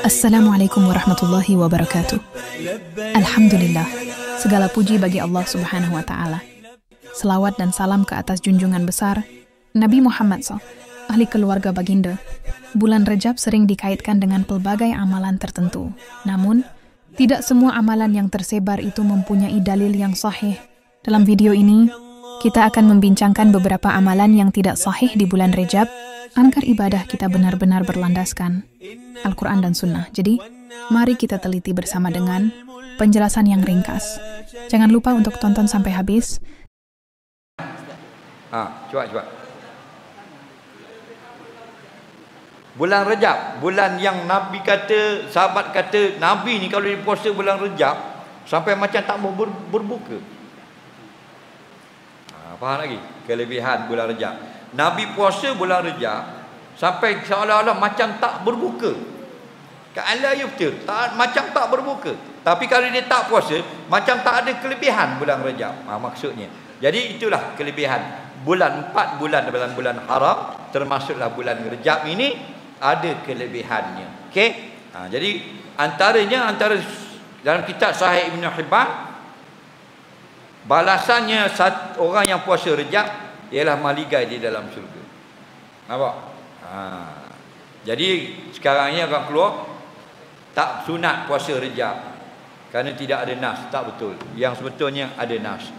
Assalamualaikum warahmatullahi wabarakatuh. Alhamdulillah, segala puji bagi Allah Subhanahu wa Ta'ala. Selawat dan salam ke atas junjungan besar Nabi Muhammad SAW, ahli keluarga baginda. Bulan Rajab sering dikaitkan dengan pelbagai amalan tertentu. Namun, tidak semua amalan yang tersebar itu mempunyai dalil yang sahih. Dalam video ini, kita akan membincangkan beberapa amalan yang tidak sahih di bulan Rajab agar ibadah kita benar-benar berlandaskan Al-Quran dan Sunnah. Jadi, mari kita teliti bersama dengan penjelasan yang ringkas. Jangan lupa untuk tonton sampai habis. Coba. Bulan Rajab, bulan yang Nabi kata, sahabat kata, Nabi ni kalau dia puasa bulan Rajab sampai macam tak mau berbuka. Faham lagi? Kelebihan bulan Rajab. Nabi puasa bulan Rajab sampai seolah-olah macam tak berbuka. Ka'ala yuftir, macam tak berbuka. Tapi kalau dia tak puasa, macam tak ada kelebihan bulan Rajab. Maksudnya. Jadi itulah kelebihan bulan 4 bulan dalam bulan haram, termasuklah bulan Rajab ini ada kelebihannya. Okey? Jadi antara dalam kitab Sahih Ibn Hibban, balasannya orang yang puasa Rajab ialah maligai di dalam syurga. Nampak? Jadi sekarang ni orang keluar tak sunat puasa Rajab kerana tidak ada nas. Tak betul. Yang sebetulnya ada nas.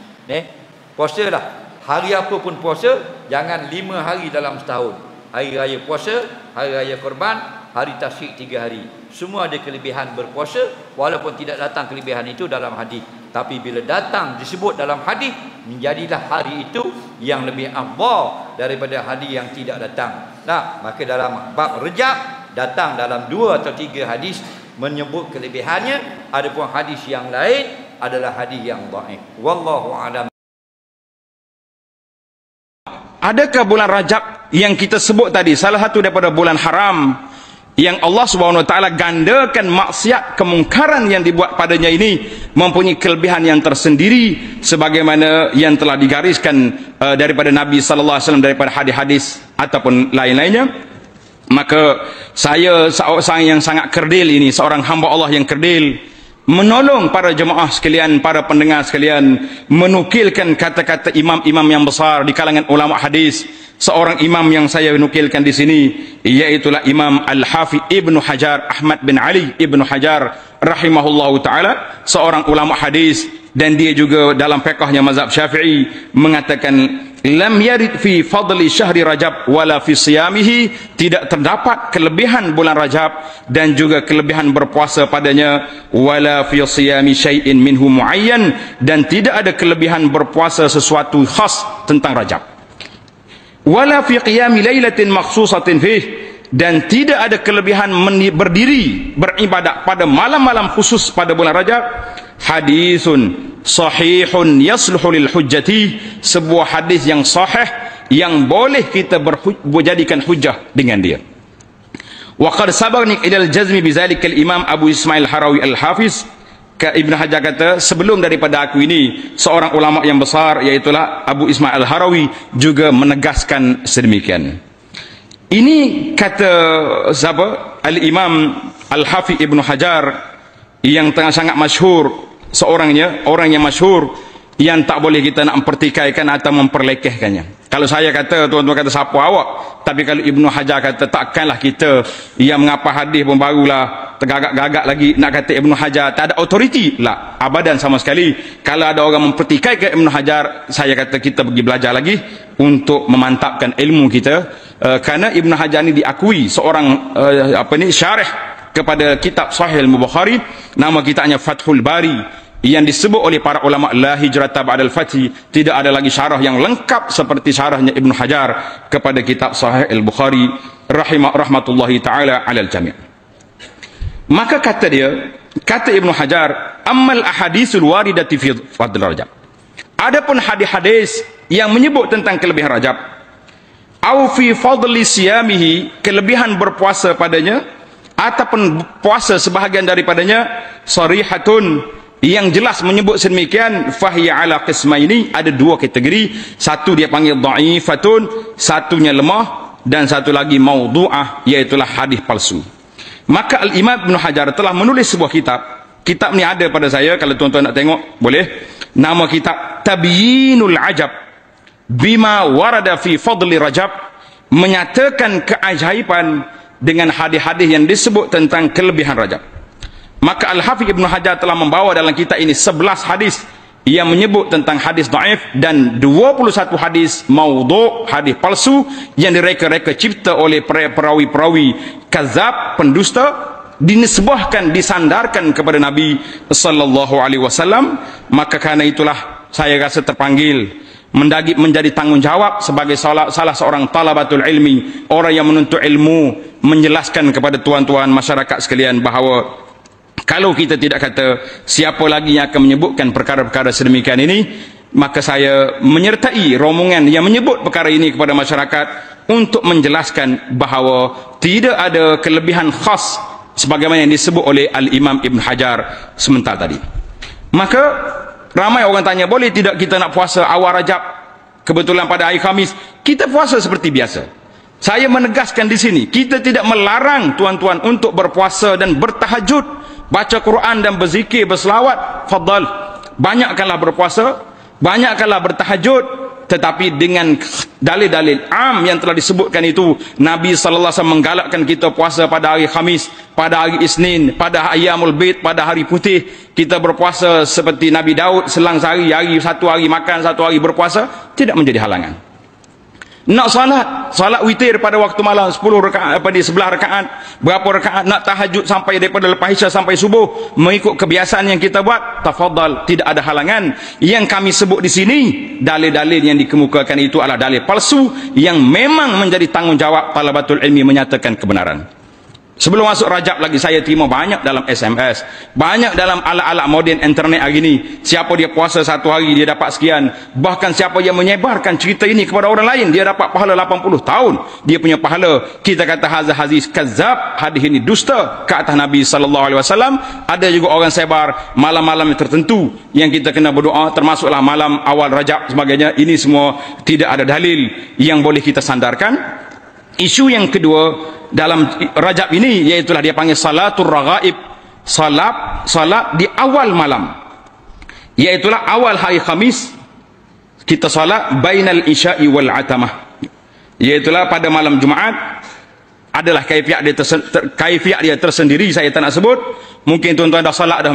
Puasalah. Hari apa pun puasa, jangan 5 hari dalam setahun. Hari raya puasa, hari raya korban, hari tasyrik 3 hari. Semua ada kelebihan berpuasa, walaupun tidak datang kelebihan itu dalam hadis. Tapi bila datang disebut dalam hadis, menjadilah hari itu yang lebih afdal daripada hari yang tidak datang. Maka dalam bab Rajab datang dalam 2 atau 3 hadis menyebut kelebihannya. Adapun hadis yang lain adalah hadis yang dhaif. Wallahu a'lam. Adakah bulan Rajab yang kita sebut tadi salah satu daripada bulan haram yang Allah Subhanahu wa taala gandakan maksiat kemungkaran yang dibuat padanya ini mempunyai kelebihan yang tersendiri sebagaimana yang telah digariskan daripada Nabi sallallahu alaihi wasallam daripada hadis-hadis ataupun lain-lainnya? Maka saya seorang yang sangat kerdil ini, seorang hamba Allah yang kerdil, menolong para jemaah sekalian, para pendengar sekalian, menukilkan kata-kata imam-imam yang besar di kalangan ulama hadis. Seorang imam yang saya nukilkan di sini iaitulah Imam Al-Hafidh Ibnu Hajar, Ahmad bin Ali Ibnu Hajar rahimahullahu taala, seorang ulama hadis, dan dia juga dalam fiqhnya mazhab Syafi'i mengatakan lam yarid fi fadli syahri Rajab wala fi siyamihi, tidak terdapat kelebihan bulan Rajab dan juga kelebihan berpuasa padanya, wala fi siyami syai'in minhu muayyan, dan tidak ada kelebihan berpuasa sesuatu khas tentang Rajab, wala fi qiyami lailatin makhsusatin fih, dan tidak ada kelebihan berdiri beribadat pada malam-malam khusus pada bulan Rajab. Hadisun sahihun yasluhu lil hujjati, sebuah hadis yang sahih yang boleh kita berjadikan hujjah dengan dia. Wa qad sabaqni ila al-jazmi bizalikal Imam Abu Ismail Harawi Al-Hafiz. Ibn Hajar kata sebelum daripada aku ini seorang ulama yang besar iaitulah Abu Ismail Al-Harawi juga menegaskan sedemikian. Ini kata siapa? Al-Imam Al-Hafidh Ibn Hajar yang sangat masyhur, orang yang masyhur yang tak boleh kita nak mempertikaikan atau memperlekehkannya. Kalau saya kata, tuan-tuan kata siapa awak, tapi kalau Ibnu Hajar kata takkanlah kita yang mengapa hadis pun barulah tergagak-gagak lagi nak kata Ibnu Hajar tak ada autoriti lah, abadan sama sekali. Kalau ada orang mempertikaikan Ibnu Hajar, saya kata kita pergi belajar lagi untuk memantapkan ilmu kita, kerana Ibnu Hajar ini diakui seorang syarih kepada kitab Sahih Al-Bukhari, nama kitabnya Fathul Bari, yang disebut oleh para ulama la hijrata ba'dal fathi, tidak ada lagi syarah yang lengkap seperti syarahnya Ibnu Hajar kepada kitab Sahih Al-Bukhari rahmatullahi taala alal jami'. Maka kata Ibnu Hajar, ammal ahadisul waridati fi fadl Rajab, adapun hadis-hadis yang menyebut tentang kelebihan Rajab, au fi fadli siyamihi, kelebihan berpuasa padanya ataupun puasa sebahagian daripadanya, sarihatun, yang jelas menyebut sedemikian, fahiya ala qismaini, ada 2 kategori. Satu dia panggil dha'ifatun, satunya lemah, dan satu lagi maudhu'ah, iaitulah hadis palsu. Maka Al-Imam Ibn Hajar telah menulis sebuah kitab. Kitab ni ada pada saya, kalau tuan-tuan nak tengok boleh. Nama kitab Tabyinul Ajab bima warada fi fadli Rajab, menyatakan keajaiban dengan hadis-hadis yang disebut tentang kelebihan Rajab. Maka Al-Hafidh Ibn Hajar telah membawa dalam kitab ini 11 hadis yang menyebut tentang hadis dhaif dan 21 hadis maudhu', hadis palsu yang direka-reka cipta oleh perawi-perawi kazab, pendusta, dinisbahkan, disandarkan kepada Nabi sallallahu alaihi wasallam. Maka karena itulah saya rasa terpanggil menjadi tanggungjawab sebagai salah seorang talabatul ilmi, orang yang menuntut ilmu, menjelaskan kepada tuan-tuan masyarakat sekalian bahawa kalau kita tidak kata siapa lagi yang akan menyebutkan perkara-perkara sedemikian ini, maka saya menyertai rombongan yang menyebut perkara ini kepada masyarakat untuk menjelaskan bahawa tidak ada kelebihan khas sebagaimana yang disebut oleh Al-Imam Ibn Hajar sebentar tadi. Maka ramai orang tanya, boleh tidak kita nak puasa awal Rajab kebetulan pada hari Khamis? Kita puasa seperti biasa. Saya menegaskan di sini, kita tidak melarang tuan-tuan untuk berpuasa dan bertahajud, baca Quran dan berzikir, berselawat. Fadal, banyakkanlah berpuasa, banyakkanlah bertahajud, tetapi dengan dalil-dalil am yang telah disebutkan itu. Nabi sallallahu alaihi wasallam menggalakkan kita puasa pada hari Khamis, pada hari Isnin, pada Ayyamul Bid, pada hari putih. Kita berpuasa seperti Nabi Daud, selang sehari, satu hari makan, satu hari berpuasa, tidak menjadi halangan. Nak salat witir pada waktu malam 10 rakaat, pada 11 rakaat, berapa rakaat, nak tahajud sampai daripada lepas isya sampai subuh, mengikut kebiasaan yang kita buat, tafadhal, tidak ada halangan. Yang kami sebut di sini, dalil-dalil yang dikemukakan itu adalah dalil palsu yang memang menjadi tanggungjawab talabatul ilmi menyatakan kebenaran. Sebelum masuk Rajab lagi, saya terima banyak dalam SMS, banyak dalam alat-alat moden internet hari ini. Siapa dia puasa satu hari dia dapat sekian. Bahkan siapa yang menyebarkan cerita ini kepada orang lain, dia dapat pahala 80 tahun. Dia punya pahala. Kita kata hadis kazab, hadis ini dusta ke atas Nabi sallallahu alaihi wasallam. Ada juga orang sebar malam-malam tertentu yang kita kena berdoa, termasuklah malam awal Rajab sebagainya. Ini semua tidak ada dalil yang boleh kita sandarkan. Isu yang kedua dalam Rajab ini, iaitulah dia panggil salatul raghaib, salat di awal malam, iaitulah awal hari Khamis kita salat bainal isya'i wal atamah, iaitulah pada malam Jumaat. Adalah kaifiat dia tersendiri, saya tak nak sebut. Mungkin tuan-tuan dah salat dah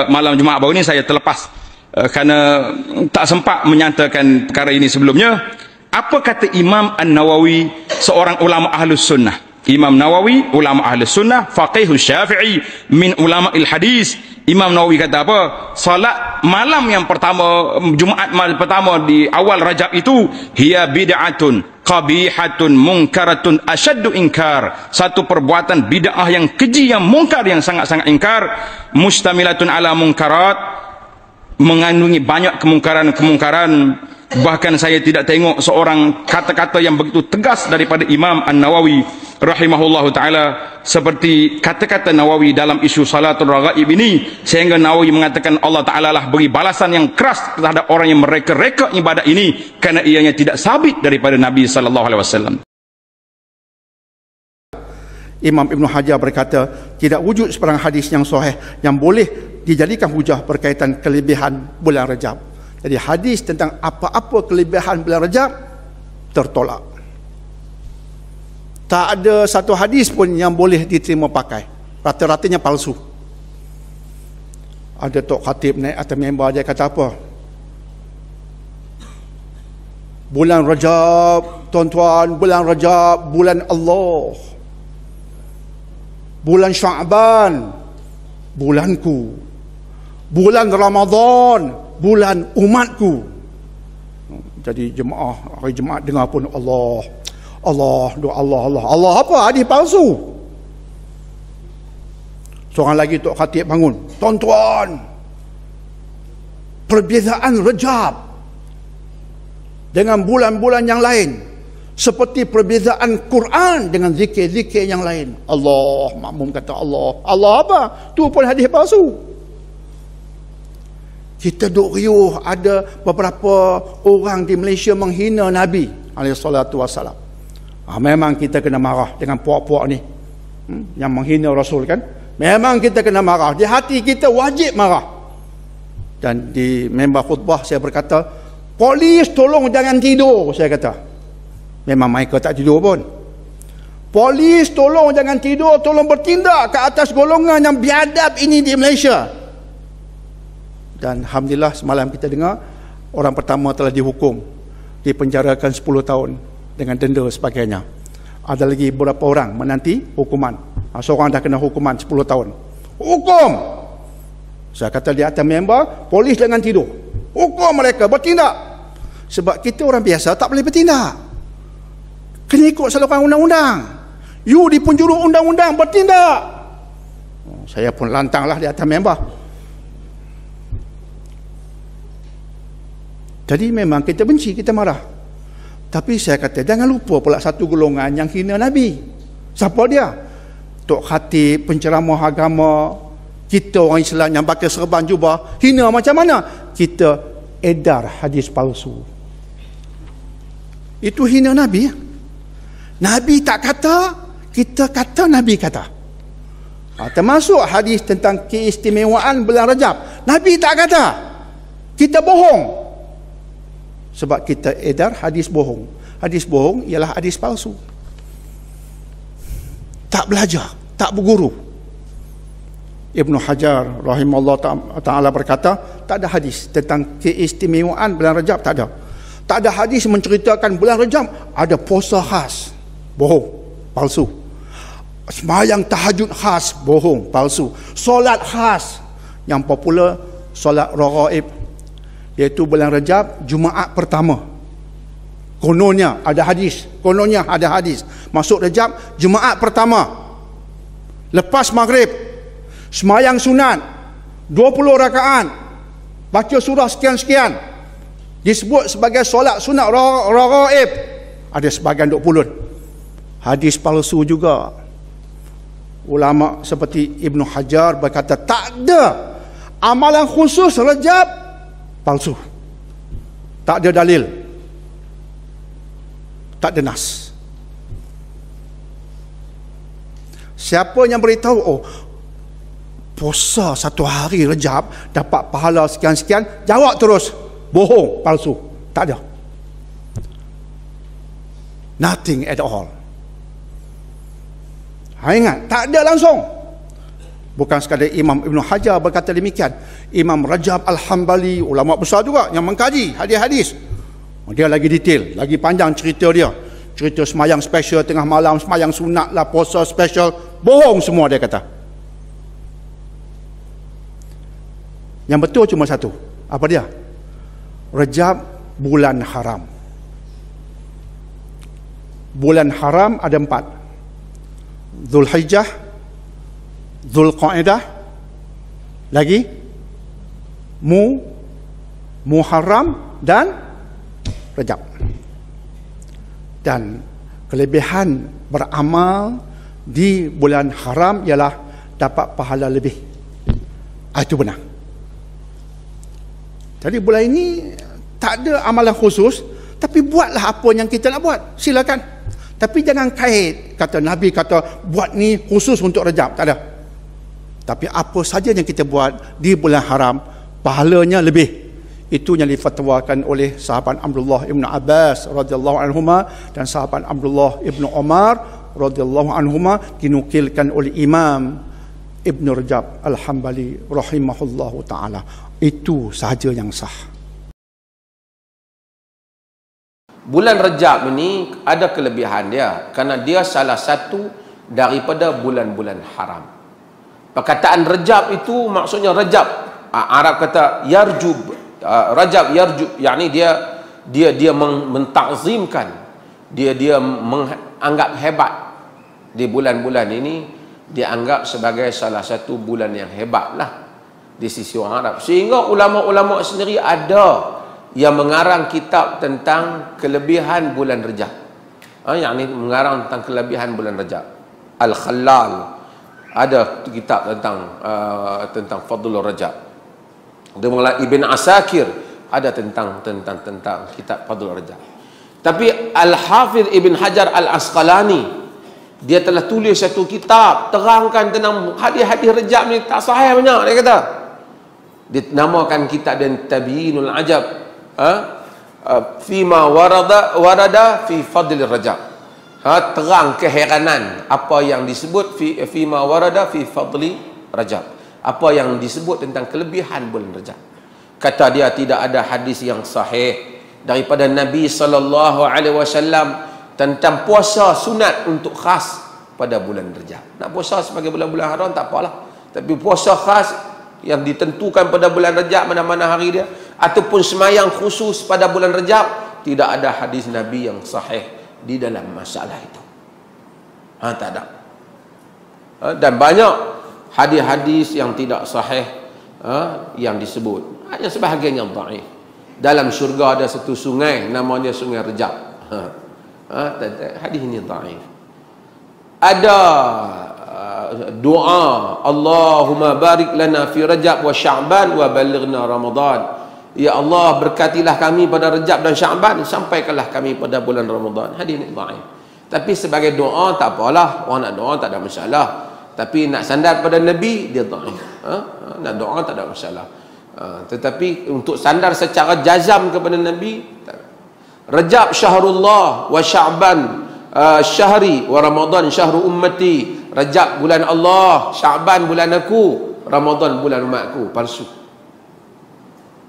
malam Jumaat baru ni, saya terlepas kerana tak sempat menyatakan perkara ini sebelumnya. Apa kata Imam An-Nawawi, seorang ulama Ahlus Sunnah? Imam Nawawi, ulama Ahlus Sunnah, faqih Syafi'i, min ulama il-hadis. Imam Nawawi kata apa? Salat malam yang pertama, Jumaat malam pertama di awal Rajab itu, hiya bid'atun qabihatun munkaratun asyaddu inkar. Satu perbuatan bid'ah yang keji, yang mungkar, yang sangat-sangat ingkar. Mustamilatun ala munkarat, mengandungi banyak kemungkaran. Bahkan saya tidak tengok seorang kata-kata yang begitu tegas daripada Imam An-Nawawi rahimahullahu ta'ala seperti kata-kata Nawawi dalam isu salatul raghaib ini, sehingga Nawawi mengatakan Allah Ta'ala lah beri balasan yang keras terhadap orang yang mereka-reka ibadat ini kerana ianya tidak sabit daripada Nabi sallallahu alaihi wasallam. Imam Ibn Hajar berkata, tidak wujud sebarang hadis yang sahih yang boleh dijadikan hujah berkaitan kelebihan bulan Rajab. Jadi hadis tentang apa-apa kelebihan bulan Rajab tertolak. Tak ada satu hadis pun yang boleh diterima pakai. Rata-ratanya palsu. Ada tok khatib naik atas member, dia kata apa? Bulan Rajab, tuan-tuan, bulan Rajab, bulan Allah. Bulan Sya'ban, bulanku. Bulan Ramadan, bulan umatku. Jadi jemaah, hari Jumaat dengar pun Allah, Allah, doa Allah, Allah. Allah apa? Hadis palsu. Seorang lagi tok khatib bangun, tuan-tuan, perbezaan Rajab dengan bulan-bulan yang lain seperti perbezaan Quran dengan zikir-zikir yang lain. Allah, makmum kata Allah. Allah apa? Tu pun hadis palsu. Kita duk riuh, ada beberapa orang di Malaysia menghina Nabi alaihissalatu wassalam. Memang kita kena marah dengan puak-puak ni. yang menghina Rasul kan, memang kita kena marah. Di hati kita wajib marah. Dan di member khutbah saya berkata, polis tolong jangan tidur, saya kata. Memang mereka tak tidur pun. Polis tolong jangan tidur, tolong bertindak ke atas golongan yang biadab ini di Malaysia. Dan alhamdulillah semalam kita dengar orang pertama telah dihukum, dipenjarakan 10 tahun dengan denda sebagainya. Ada lagi beberapa orang menanti hukuman. Seorang dah kena hukuman 10 tahun. Hukum! Saya kata di atas member, polis jangan tidur. Hukum mereka, bertindak. Sebab kita orang biasa tak boleh bertindak. Kena ikut saluran undang-undang. You di penjuru undang-undang, bertindak. Saya pun lantanglah di atas member. Jadi memang kita benci, kita marah. Tapi saya kata jangan lupa pula satu golongan yang hina Nabi. Siapa dia? Tok Khatib, penceramah agama, kita orang Islam yang pakai serban jubah, hina macam mana? Kita edar hadis palsu. Itu hina Nabi. Nabi tak kata, kita kata Nabi kata. Termasuk hadis tentang keistimewaan bulan Rajab. Nabi tak kata. Kita bohong. Sebab kita edar hadis bohong. Hadis bohong ialah hadis palsu. Tak belajar, tak berguru. Ibnu Hajar rahimahullah ta'ala berkata, tak ada hadis tentang keistimewaan bulan Rajab, tak ada. Tak ada hadis menceritakan bulan Rajab ada puasa khas. Bohong, palsu. Sembahyang tahajud khas, bohong, palsu. Solat khas, yang popular solat raghaib, iaitu bulan Rajab Jumaat pertama. Kononnya ada hadis, kononnya ada hadis. Masuk Rajab Jumaat pertama. Lepas maghrib, sembahyang sunat 20 rakaat, baca surah sekian-sekian, disebut sebagai solat sunat raghaib. Ada sebahagian duk pulut. Hadis palsu juga. Ulama seperti Ibnu Hajar berkata tak ada amalan khusus Rajab, palsu. Tak ada dalil, tak ada nas. Siapa yang beritahu, oh puasa satu hari Rajab dapat pahala sekian-sekian, jawab terus, bohong, palsu. Tak ada. Nothing at all. Ingat, tak ada langsung. Bukan sekadar Imam Ibn Hajar berkata demikian. Imam Rajab Al-Hambali, ulama besar juga yang mengkaji hadis-hadis. Dia lagi detail, lagi panjang cerita dia. Cerita semayang special tengah malam, semayang sunat lah, puasa special. Bohong semua dia kata. Yang betul cuma satu. Apa dia? Rajab bulan haram. Bulan haram ada 4. Zulhijjah, Zulqaidah, lagi Muharram dan Rajab. Dan kelebihan beramal di bulan haram ialah dapat pahala lebih. Itu benar. Jadi bulan ini tak ada amalan khusus, tapi buatlah apa yang kita nak buat, silakan. Tapi jangan kait, kata Nabi kata buat ni khusus untuk Rajab, tak ada. Tapi apa saja yang kita buat di bulan haram, pahalanya lebih. Itu yang difatwakan oleh sahabat Abdullah ibn Abbas radhiyallahu anhuma dan sahabat Abdullah ibn Umar radhiyallahu anhuma, dinukilkan oleh Imam Ibn Rajab Al-Hambali rahimahullahu ta'ala. Itu sahaja yang sah. Bulan Rajab ini ada kelebihan dia kerana dia salah satu daripada bulan-bulan haram. Perkataan Rajab itu maksudnya Rajab. Arab kata yarjub, Rajab yarjub, yakni dia mentakzimkan, dia menganggap hebat. Di bulan-bulan ini dianggap sebagai salah satu bulan yang hebatlah di sisi orang Arab. Sehingga ulama-ulama sendiri ada yang mengarang kitab tentang kelebihan bulan Rajab. Yang ini mengarang tentang kelebihan bulan Rajab. Al-Khallal ada kitab tentang Fadlul Rajab. Ibn Asakir ada tentang kitab Fadlul Rajab. Tapi Al-Hafidh Ibn Hajar Al-Asqalani Dia telah tulis satu kitab terangkan tentang hadis-hadis Rajab ni tak sahih banyak, dia kata. Dia namakan kitab dan Tabyinul Ajab, fima warada fi fadli Rajab. Terang keheranan apa yang disebut fima warada fi fadli Rajab, apa yang disebut tentang kelebihan bulan Rajab. Kata dia tidak ada hadis yang sahih daripada Nabi SAW tentang puasa sunat untuk khas pada bulan Rajab. Nak puasa sebagai bulan-bulan haram tak apalah, tapi puasa khas yang ditentukan pada bulan Rajab, mana-mana hari dia, ataupun semayang khusus pada bulan Rajab, tidak ada hadis Nabi yang sahih di dalam masalah itu. Tak ada. Dan banyak hadis-hadis yang tidak sahih yang disebut, hanya sebahagian yang dhaif. Dalam syurga ada satu sungai namanya Sungai Rajab. Hadis ini dhaif. Ada doa, Allahumma barik lana fi Rajab wa Sya'ban wa balighna Ramadan. Ya Allah, berkatilah kami pada Rajab dan Sya'ban, sampaikanlah kami pada bulan Ramadan. Hadis ini dhaif. Tapi sebagai doa tak apalah, orang nak doa tak ada masalah. Tapi nak sandar pada Nabi, dia dhaif. Nak doa tak ada masalah. Tetapi untuk sandar secara jazam kepada Nabi, Rajab syahrullah wa Sya'ban syahri wa Ramadan syahru ummati. Rajab bulan Allah, Sya'ban bulan aku, Ramadan bulan umatku. Palsu.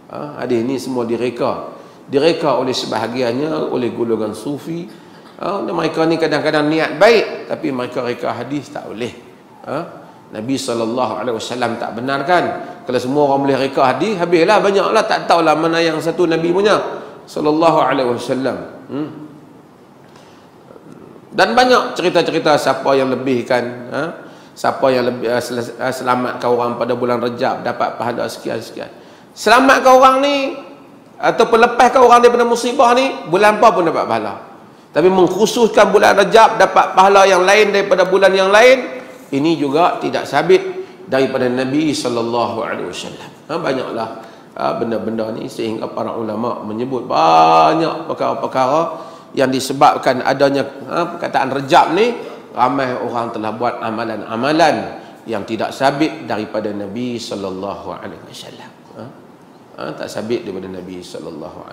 Hadis ini semua direka oleh sebahagiannya oleh golongan sufi. Mereka ni kadang-kadang niat baik, tapi mereka reka hadis tak boleh. Nabi SAW tak benarkan. Kalau semua orang boleh reka hadis, habislah, banyaklah, tak tahulah mana yang satu Nabi punya SAW. Dan banyak cerita-cerita siapa yang lebihkan, siapa yang lebih selamatkan orang pada bulan Rajab dapat pahala sekian-sekian. Selamatkan orang ni ataupun lepaskan orang daripada musibah ni, bulan apa pun dapat pahala. Tapi mengkhususkan bulan Rajab dapat pahala yang lain daripada bulan yang lain, ini juga tidak sabit daripada Nabi SAW. Banyaklah benda-benda ni, sehingga para ulama menyebut banyak perkara-perkara yang disebabkan adanya perkataan Rajab ni, ramai orang telah buat amalan-amalan yang tidak sabit daripada Nabi SAW. Tak sabit daripada Nabi SAW.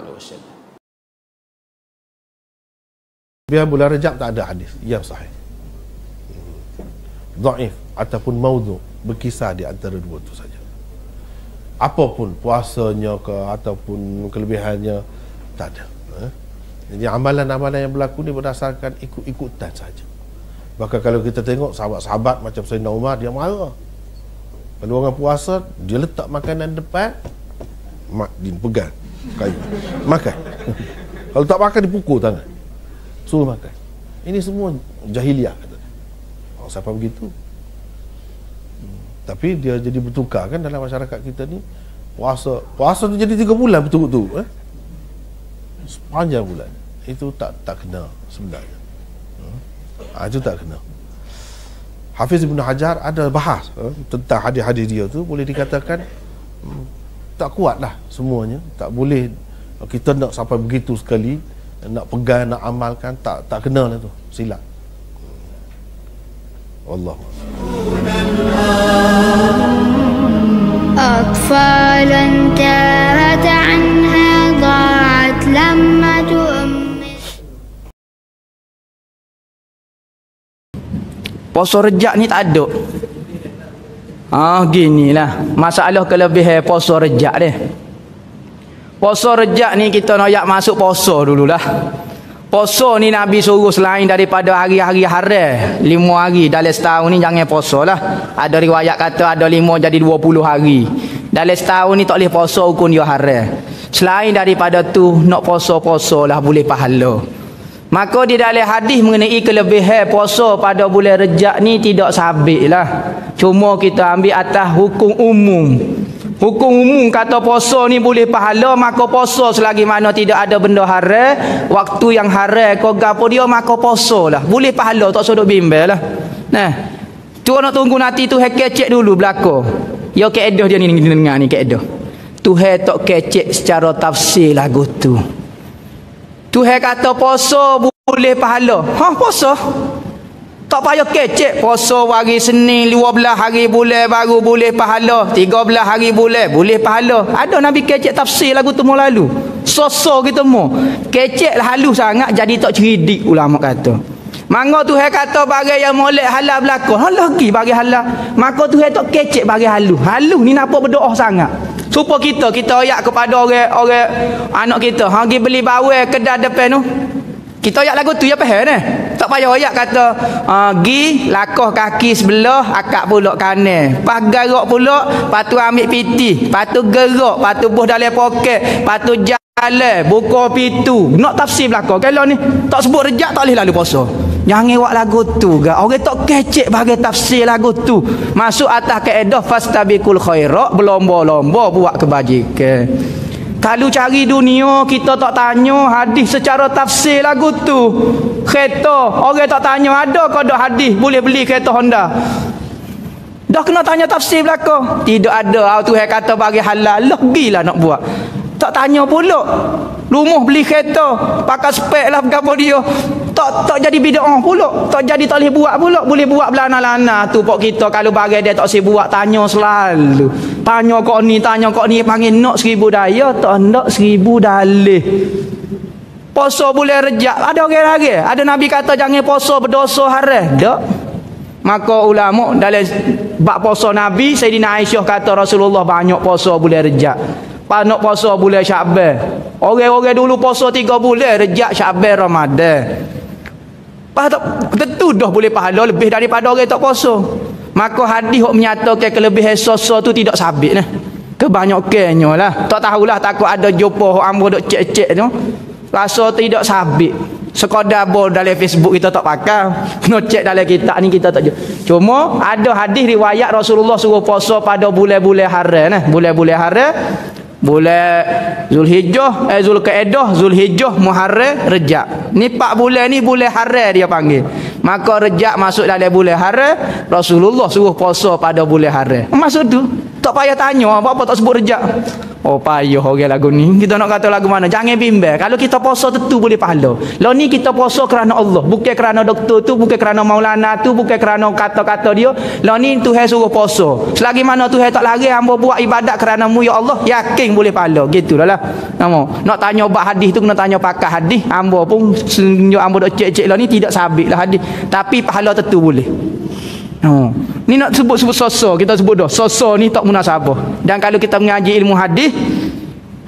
Biar bulan Rajab tak ada hadis yang sahih, dhaif ataupun maudhu, berkisar di antara dua itu saja. Apapun puasanya ke ataupun kelebihannya, tak ada. Jadi amalan-amalan yang berlaku ni berdasarkan ikut-ikutan saja. Bahkan kalau kita tengok sahabat-sahabat macam Sayyidina Umar, dia marah. Kalau orang puasa, dia letak makanan depan, dia pegang kayu, makan. Kalau tak makan, dipukul tangan, suruh makan. Ini semua jahiliah, kata dia. Siapa begitu? Tapi dia jadi bertukar kan dalam masyarakat kita ni. Puasa tu jadi 3 bulan betul-betul, sepanjang bulan. Itu tak kena sebenarnya. Itu tak kena. Hafiz Ibn Hajar ada bahas tentang hadis-hadis dia tu, boleh dikatakan tak kuat lah semuanya. Tak boleh kita nak sampai begitu sekali, nak pegang, nak amalkan, tak kena lah tu, silap. Allah. أطفالا تاهت عنها ضاعت لمة Puasa Rejab ni tak ada. Ginilah masalah kelebihan puasa Rejab dia. Puasa Rejab ni kita nak masuk puasa dululah. Puasa ni Nabi suruh selain daripada hari-hari haram, 5 hari dalam setahun ni jangan puasa lah. Ada riwayat kata ada 5 jadi 20 hari. Dalam setahun ni tak boleh puasa, hukum dia haram. Selain daripada tu nak puasa-puasa lah boleh pahala. Maka di dalam hadis mengenai kelebihan puasa pada bulan Rejab ni tidak sabit lah. Cuma kita ambil atas hukum umum. Hukum umum kata puasa ni boleh pahala, maka puasa selagi mana tidak ada benda haram, waktu yang haram kau gapo dia, maka puasa lah. Boleh pahala, tak usah duk bimbang lah. Nah, tu nak tunggu nanti tu kecek dulu belaka. Ya kaedah dia ni dengar ni kaedah. Tuhan tak kecek secara tafsir lagu tu. Tuhan kata puasa boleh pahala. Puasa. Tak payah kecek puasa hari Senin 12 hari bulan baru boleh pahala, 13 hari bulan boleh pahala. Ada Nabi kecek tafsir lagu tu mau lalu. Sosok kita mau. Kecek lah halus sangat jadi tak cerdik ulama kata. Mangga Tuhan kata bagi yang molek halal berlaku. Lagi bagi halal. Maka Tuhan tak kecek bagi halus. Halus ni nampak berdoa sangat. Supaya kita ayat kepada orang anak kita, hang pergi beli bawang kedai depan tu. Kita ayat lagu tu ya faham dah. Tak payah ayat kata gi lakoh kaki sebelah akak pulak kanan. Pas gerak pulak, patu ambil piti, patu gerak, patu buh dalam poket, patu jalan, buka pintu. Nak tafsir belaka. Kalau ni tak sebut rejak tak boleh lalu puasa. Jangan awak lagu tu ga. Orang tak kecek bagi tafsir lagu tu. Masuk atas kaedah fastabiqul khairat, berlomba-lomba buat kebajikan. Kalau cari dunia kita tak tanya hadis secara tafsir lagu tu. Kereta orang tak tanya ada ke ada hadis boleh beli kereta Honda. Dah kena tanya tafsir belaka. Tidak ada. Tuhan kata bagi halal lagilah nak buat. Tak tanya pula. Rumah beli kereta pakai spek lah gapo dia. Tak jadi bid'ah pula. Tak jadi tak boleh buat pula. Boleh buat belana-lana tu pok kita kalau bagi dia tak si buat tanya selalu. Tanya kok ni panggil nak 1000 daya tak nak 1000 dalih. Puasa boleh rejak. Ada orang lagi. Ada Nabi kata jangan puasa berdosa haram. Tak. Maka ulama dalam bab puasa Nabi Sayyidina Aisyah kata Rasulullah banyak puasa boleh rejak. Nak puasa bulan Syaban. Orang-orang dulu puasa 3 bulan, Rejab, Syaban, Ramadan. Tentu dah boleh pahala lebih daripada orang tak puasa. Maka hadis yang menyatakan kelebihan sosa tu tidak sabit nah. Kebanyakannya lah. Tak tahulah takut ada jumpa ambo dok cek-cek tu. Rasa tidak sabit. Sekadar bol dalam Facebook kita tak pakai. Kena cek dalam kitab ni kita tak. Cuma ada hadis riwayat Rasulullah suruh puasa pada bulan-bulan haram nah. Bulan-bulan haram bulan Zulhijjah, Zulqa'dah, Zulhijjah, Muharram, Rejab. Ni 4 bulan ni bulan haram dia panggil. Maka Rejab masuk dalam bulan haram, Rasulullah suruh puasa pada bulan haram. Maksud tu tak payah tanya apa tak sebut Rejab. Oh payah orang lagu ni. Kita nak kata lagu mana? Jangan bimbang. Kalau kita puasa tentu boleh pahala. Lah ni kita puasa kerana Allah, bukan kerana doktor tu, bukan kerana maulana tu, bukan kerana kata-kata dia. Lah ni Tuhan suruh puasa. Selagi mana Tuhan tak lari hamba buat ibadat kerana-Mu ya Allah, yakin boleh pahala. Gitulah lah. Nak tanya bab hadis tu kena tanya pakar hadis. Hamba pun senjuk hamba dok cek-cek lah ni tidak sabit lah hadis. Tapi pahala tentu boleh. Ni nak sebut-sebut sosok, kita sebut dah sosok ni tak munasabah. Dan kalau kita mengaji ilmu hadis,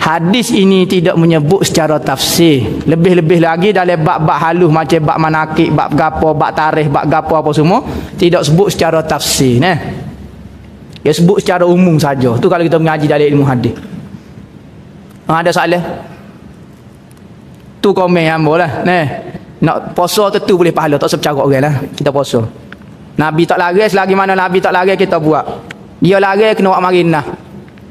hadis ini tidak menyebut secara tafsir. Lebih-lebih lagi dalam bab-bab halus macam bab manakib, bab gapo, bab tarikh, bab gapo apa semua tidak sebut secara tafsir nah. Dia sebut secara umum saja. Tu kalau kita mengaji dalam ilmu hadis. Ada soalan? Tu komen hamba lah. Nah, nak puasa tentu boleh pahala, tak sebercara orang lah. Kita puasa. Nabi tak lari, selagi mana Nabi tak lari kita buat. Dia lari kena buat marinah.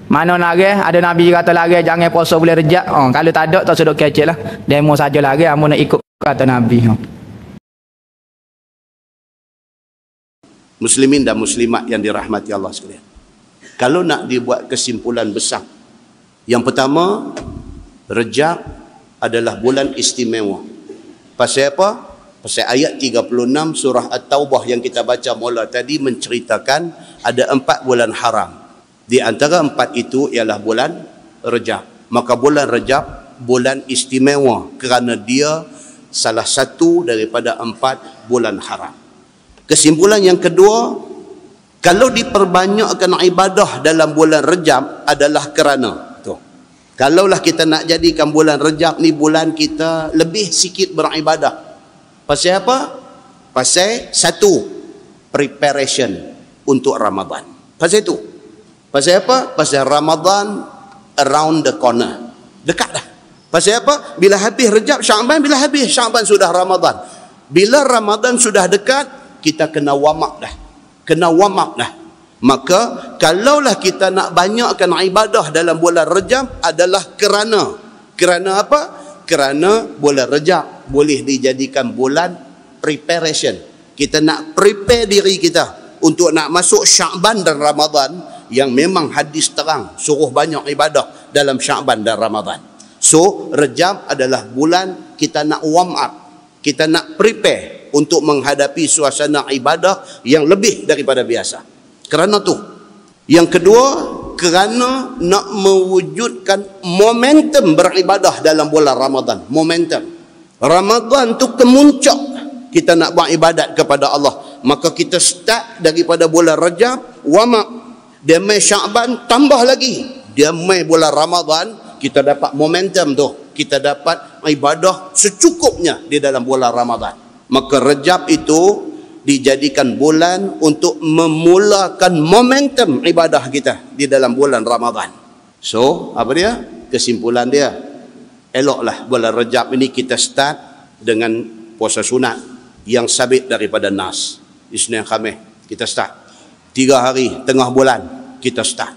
Mana lari, ada Nabi kata lari jangan puasa boleh rejak. Kalau tak ada tak sedok kecek lah. Demo saja lari, amu nak ikut kata Nabi. Muslimin dan muslimat yang dirahmati Allah sekalian. Kalau nak dibuat kesimpulan besar. Yang pertama, Rejab adalah bulan istimewa. Pasal apa? Pasal ayat 36 surah At-Taubah yang kita baca mula tadi menceritakan ada 4 bulan haram. Di antara 4 itu ialah bulan Rejab. Maka bulan Rejab bulan istimewa kerana dia salah satu daripada 4 bulan haram. Kesimpulan yang kedua, kalau diperbanyakkan ibadah dalam bulan Rejab adalah kerana tu. Kalaulah kita nak jadikan bulan Rejab ni bulan kita lebih sikit beribadah. Pasal apa? Pasal satu, preparation untuk Ramadan. Pasal itu. Pasal apa? Pasal Ramadan around the corner. Dekat dah. Pasal apa? Bila habis Rejab, Syaban, bila habis Syaban sudah Ramadan. Bila Ramadan sudah dekat, kita kena warm up dah. Kena warm up dah. Maka kalaulah kita nak banyakkan ibadah dalam bulan Rejab adalah kerana apa? Kerana bulan Rejab boleh dijadikan bulan preparation. Kita nak prepare diri kita untuk nak masuk Syaban dan Ramadan yang memang hadis terang suruh banyak ibadah dalam Syaban dan Ramadan. So Rejab adalah bulan kita nak warm up, kita nak prepare untuk menghadapi suasana ibadah yang lebih daripada biasa. Kerana tu. Yang kedua, kerana nak mewujudkan momentum beribadah dalam bulan Ramadan. Momentum. Ramadan tu kemuncak kita nak buat ibadat kepada Allah. Maka kita start daripada bulan Rajab, wamak. Dia mai Syaban, tambah lagi. Dia mai bulan Ramadan, kita dapat momentum tu. Kita dapat ibadah secukupnya di dalam bulan Ramadan. Maka Rajab itu dijadikan bulan untuk memulakan momentum ibadah kita di dalam bulan Ramadan. So, apa dia? Kesimpulan dia, eloklah bulan Rajab ini kita start dengan puasa sunat yang sabit daripada Nas. Isnin Khamis kita start. 3 hari tengah bulan kita start.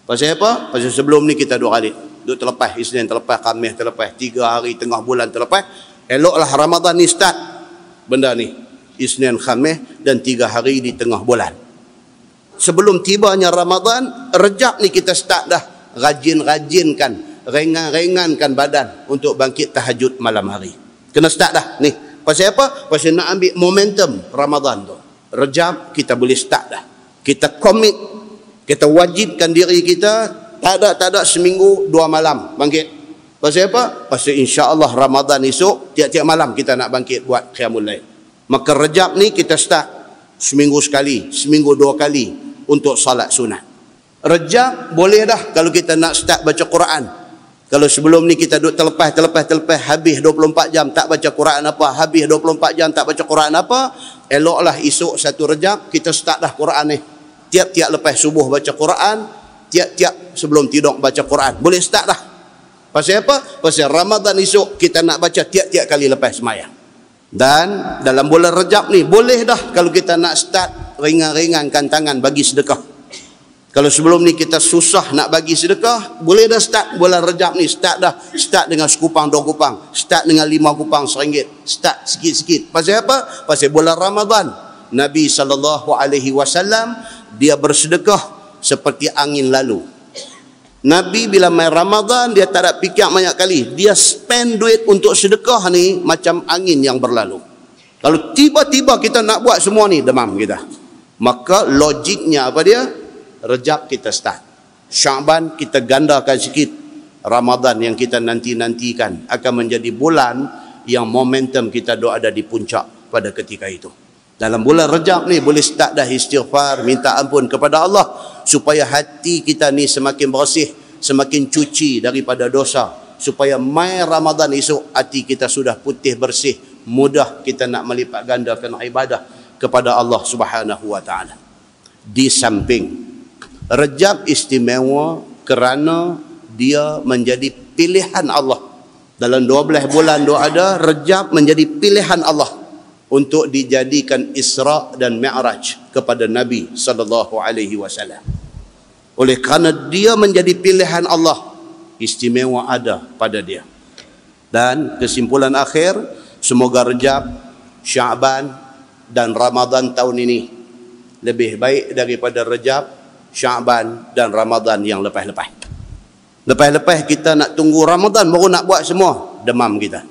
Pasal apa? Pasal sebelum ni kita 2 kali. Duk terlepas, Isnin terlepas, Khamis terlepas, 3 hari tengah bulan terlepas. Eloklah Ramadan ni start benda ni. Isnin, Khamis dan 3 hari di tengah bulan. Sebelum tibanya Ramadan, Rejab ni kita start dah rajin-rajinkan, ringan-ringankan badan untuk bangkit tahajud malam hari. Kena start dah ni. Pasal apa? Pasal nak ambil momentum Ramadan tu. Rejab kita boleh start dah. Kita komit, kita wajibkan diri kita, tak ada seminggu 2 malam bangkit. Pasal apa? Pasal insya-Allah Ramadan esok tiap-tiap malam kita nak bangkit buat qiyamul lail. Maka Rejab ni kita start seminggu sekali, seminggu 2 kali untuk salat sunat. Rejab boleh dah kalau kita nak start baca Quran. Kalau sebelum ni kita duduk terlepas, habis 24 jam tak baca Quran apa, habis 24 jam tak baca Quran apa, eloklah esok 1 Rejab kita start dah Quran ni. Tiap-tiap lepas subuh baca Quran, tiap-tiap sebelum tidur baca Quran. Boleh start dah. Pasal apa? Pasal Ramadan esok kita nak baca tiap-tiap kali lepas sembahyang. Dan dalam bulan Rejab ni boleh dah kalau kita nak start ringan-ringankan tangan bagi sedekah. Kalau sebelum ni kita susah nak bagi sedekah, boleh dah start bulan Rejab ni, start dah. Start dengan sekupang 2 kupang, start dengan 5 kupang RM1, start sikit-sikit. Pasal apa? Pasal bulan Ramadan Nabi SAW dia bersedekah seperti angin lalu. Nabi bila main Ramadan dia tak ada fikir banyak kali. Dia spend duit untuk sedekah ni macam angin yang berlalu. Kalau tiba-tiba kita nak buat semua ni, demam kita. Maka logiknya apa dia? Rejab kita start. Syaban kita gandakan sikit. Ramadan yang kita nanti-nantikan akan menjadi bulan yang momentum kita ada di puncak pada ketika itu. Dalam bulan Rejab ni boleh start dah istighfar, minta ampun kepada Allah supaya hati kita ni semakin bersih, semakin cuci daripada dosa, supaya mai Ramadan esok hati kita sudah putih bersih, mudah kita nak melipat gandakan ibadah kepada Allah Subhanahu wa taala. Di samping Rejab istimewa kerana dia menjadi pilihan Allah. Dalam 12 bulan tu ada Rejab menjadi pilihan Allah untuk dijadikan Isra dan Mi'raj kepada Nabi SAW. Oleh kerana dia menjadi pilihan Allah, istimewa ada pada dia. Dan kesimpulan akhir, semoga Rejab, Syaban dan Ramadan tahun ini lebih baik daripada Rejab, Syaban dan Ramadan yang lepas-lepas. Lepas-lepas kita nak tunggu Ramadan baru nak buat semua, demam kita.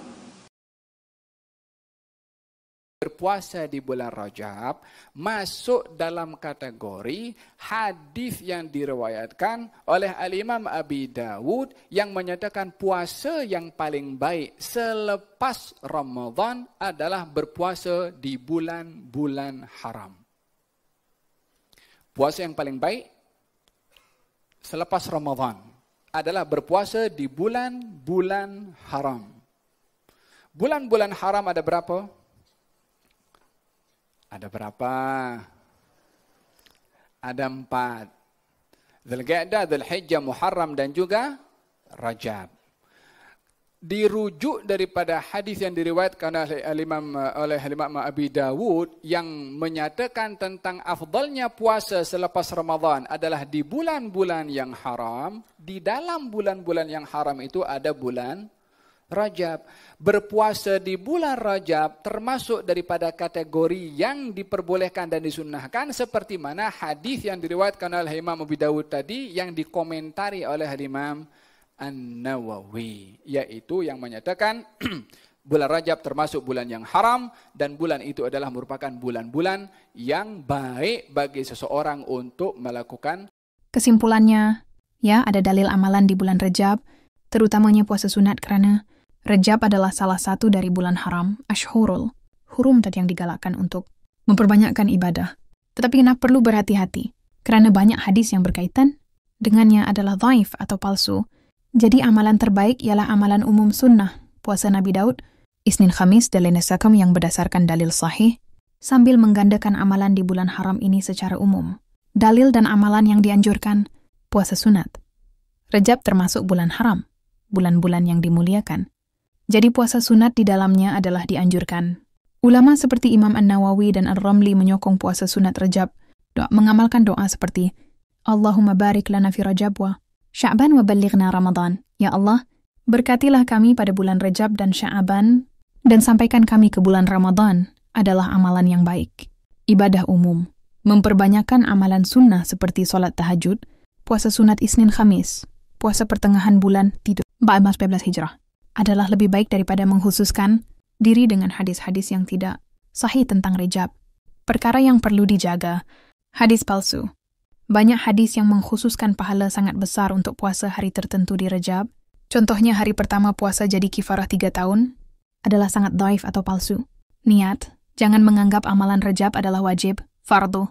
Berpuasa di bulan Rajab masuk dalam kategori hadis yang diriwayatkan oleh Al-Imam Abi Dawud yang menyatakan puasa yang paling baik selepas Ramadan adalah berpuasa di bulan-bulan haram. Puasa yang paling baik selepas Ramadan adalah berpuasa di bulan-bulan haram. Bulan-bulan haram ada berapa? Ada berapa? Ada 4. Dzulqa'dah, Dzulhijjah, Muharram dan juga Rajab. Dirujuk daripada hadis yang diriwayatkan oleh Imam Abi Dawud yang menyatakan tentang afdalnya puasa selepas Ramadan adalah di bulan-bulan yang haram. Di dalam bulan-bulan yang haram itu ada bulan Rajab. Berpuasa di bulan Rajab termasuk daripada kategori yang diperbolehkan dan disunnahkan, seperti mana hadis yang diriwayatkan oleh Imam Abu Dawud tadi yang dikomentari oleh Imam An-Nawawi, yaitu yang menyatakan Bulan Rajab termasuk bulan yang haram dan bulan itu adalah merupakan bulan-bulan yang baik bagi seseorang untuk melakukan. Kesimpulannya, ya ada dalil amalan di bulan Rajab, terutamanya puasa sunat kerana Rajab adalah salah satu dari bulan haram, Ashhurul Hurum tadi yang digalakkan untuk memperbanyakkan ibadah. Tetapi kena perlu berhati-hati, kerana banyak hadis yang berkaitan dengannya adalah dhaif atau palsu. Jadi amalan terbaik ialah amalan umum sunnah, puasa Nabi Daud, Isnin Khamis dan Lailatul Sakam yang berdasarkan dalil sahih, sambil menggandakan amalan di bulan haram ini secara umum. Dalil dan amalan yang dianjurkan, puasa sunat. Rajab termasuk bulan haram, bulan-bulan yang dimuliakan. Jadi puasa sunat di dalamnya adalah dianjurkan. Ulama seperti Imam An-Nawawi dan Ar-Ramli menyokong puasa sunat Rajab, mengamalkan doa seperti Allahumma barik lana fi Rajab wa Sya'ban wa ballighna Ramadan. Ya Allah, berkatilah kami pada bulan Rajab dan Sya'ban dan sampaikan kami ke bulan Ramadan adalah amalan yang baik. Ibadah umum, memperbanyakkan amalan sunnah seperti solat tahajud, puasa sunat Isnin Khamis, puasa pertengahan bulan tidur 14 Hijrah adalah lebih baik daripada mengkhususkan diri dengan hadis-hadis yang tidak sahih tentang Rajab. Perkara yang perlu dijaga, hadis palsu. Banyak hadis yang mengkhususkan pahala sangat besar untuk puasa hari tertentu di Rajab. Contohnya hari pertama puasa jadi kifarah 3 tahun adalah sangat dhaif atau palsu. Niat, jangan menganggap amalan Rajab adalah wajib, fardu.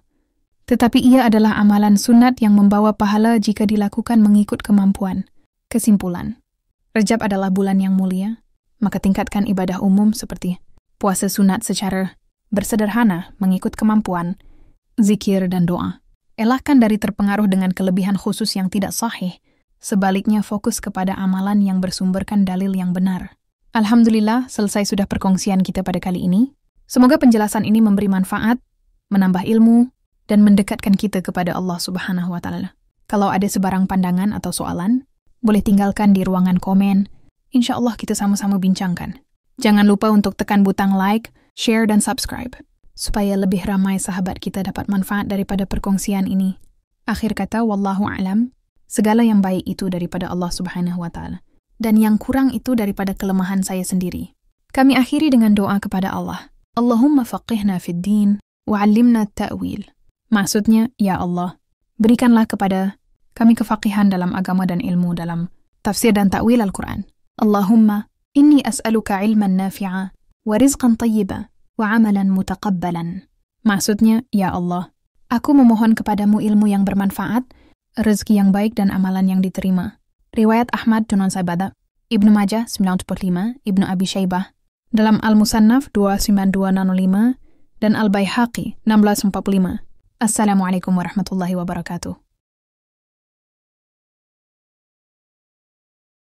Tetapi ia adalah amalan sunat yang membawa pahala jika dilakukan mengikut kemampuan. Kesimpulan, Rajab adalah bulan yang mulia, maka tingkatkan ibadah umum seperti puasa sunat secara bersederhana mengikut kemampuan, zikir dan doa. Elakkan dari terpengaruh dengan kelebihan khusus yang tidak sahih. Sebaliknya fokus kepada amalan yang bersumberkan dalil yang benar. Alhamdulillah, selesai sudah perkongsian kita pada kali ini. Semoga penjelasan ini memberi manfaat, menambah ilmu, dan mendekatkan kita kepada Allah Subhanahu wa Ta'ala. Kalau ada sebarang pandangan atau soalan, boleh tinggalkan di ruangan komen. Insya Allah kita sama-sama bincangkan. Jangan lupa untuk tekan butang like, share, dan subscribe, supaya lebih ramai sahabat kita dapat manfaat daripada perkongsian ini. Akhir kata, wallahu a'lam, segala yang baik itu daripada Allah Subhanahu wa Ta'ala, dan yang kurang itu daripada kelemahan saya sendiri. Kami akhiri dengan doa kepada Allah. Allahumma faqihna fid din, wa'allimna ta'wil. Maksudnya, ya Allah, berikanlah kepada kami kefaqihan dalam agama dan ilmu dalam tafsir dan ta'wil Al-Quran. Allahumma, inni as'aluka ilman nafi'a, wa rizqan tayyiba, wa amalan mutaqabbalan. Maksudnya, ya Allah, aku memohon kepadamu ilmu yang bermanfaat, rezeki yang baik dan amalan yang diterima. Riwayat Ahmad Dunan Saibada, Ibnu Majah 945, Ibnu Abi Syaibah, dalam Al-Musannaf 29205, dan Al-Baihaqi 1645. Assalamualaikum warahmatullahi wabarakatuh.